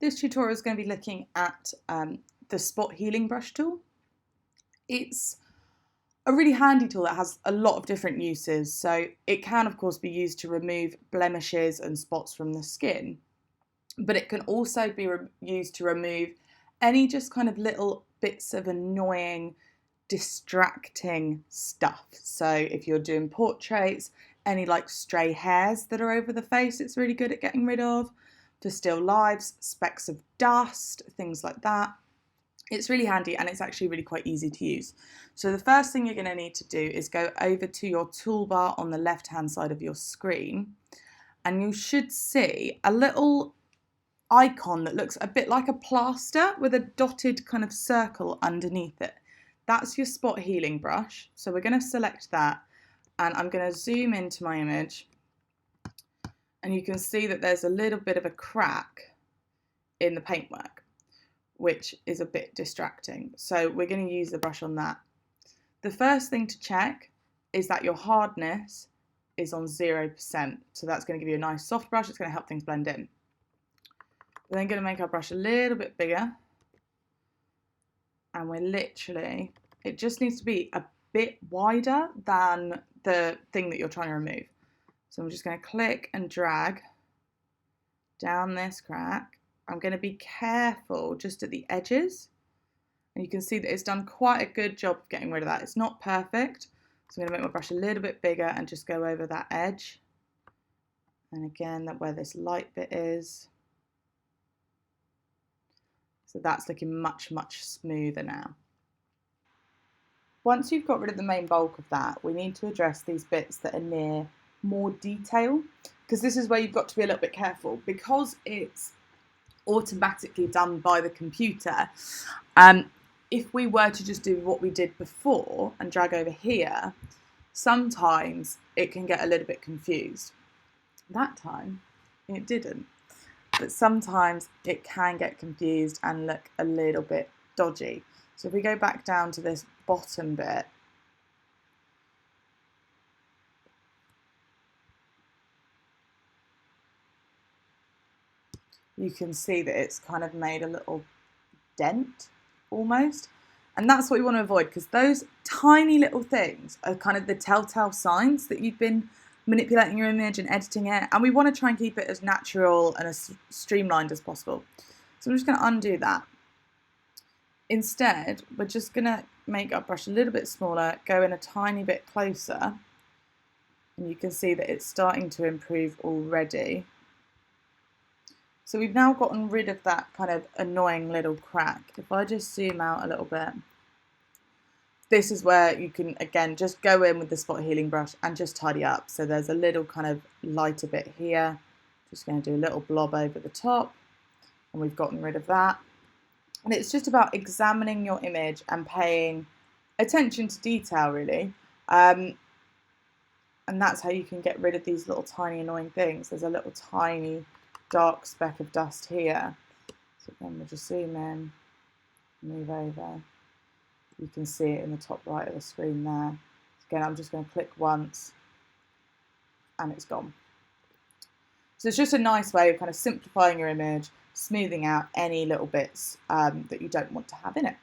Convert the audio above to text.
This tutorial is going to be looking at the spot healing brush tool. It's a really handy tool that has a lot of different uses. So it can of course be used to remove blemishes and spots from the skin, but it can also be used to remove any just kind of little bits of annoying, distracting stuff. So if you're doing portraits, any like stray hairs that are over the face, it's really good at getting rid of. For still lives, specks of dust, things like that. It's really handy and it's actually really quite easy to use. So the first thing you're going to need to do is go over to your toolbar on the left hand side of your screen, and you should see a little icon that looks a bit like a plaster with a dotted kind of circle underneath it. That's your spot healing brush. So we're going to select that, and I'm going to zoom into my image, and you can see that there's a little bit of a crack in the paintwork, which is a bit distracting. So we're going to use the brush on that. The first thing to check is that your hardness is on 0%. So that's going to give you a nice soft brush. It's going to help things blend in. We're then going to make our brush a little bit bigger. And it just needs to be a bit wider than the thing that you're trying to remove. So I'm just going to click and drag down this crack. I'm going to be careful just at the edges. And you can see that it's done quite a good job of getting rid of that. It's not perfect. So I'm going to make my brush a little bit bigger and just go over that edge. And again, where this light bit is. So that's looking much, much smoother now. Once you've got rid of the main bulk of that, we need to address these bits that are near more detail, because this is where you've got to be a little bit careful, because it's automatically done by the computer. If we were to just do what we did before and drag over here, sometimes it can get a little bit confused. That time it didn't, but sometimes it can get confused and look a little bit dodgy. So if we go back down to this bottom bit, you can see that it's kind of made a little dent almost. And that's what you want to avoid, because those tiny little things are kind of the telltale signs that you've been manipulating your image and editing it. And we want to try and keep it as natural and as streamlined as possible. So I'm just going to undo that. Instead, we're just going to make our brush a little bit smaller, go in a tiny bit closer. And you can see that it's starting to improve already. So we've now gotten rid of that kind of annoying little crack. If I just zoom out a little bit, this is where you can, again, just go in with the spot healing brush and just tidy up. So there's a little kind of lighter bit here. Just going to do a little blob over the top, and we've gotten rid of that. And it's just about examining your image and paying attention to detail, really. And that's how you can get rid of these little tiny annoying things. There's a little tiny dark speck of dust here. So again, we'll just zoom in, move over. You can see it in the top right of the screen there. Again, I'm just going to click once and it's gone. So it's just a nice way of kind of simplifying your image, smoothing out any little bits that you don't want to have in it.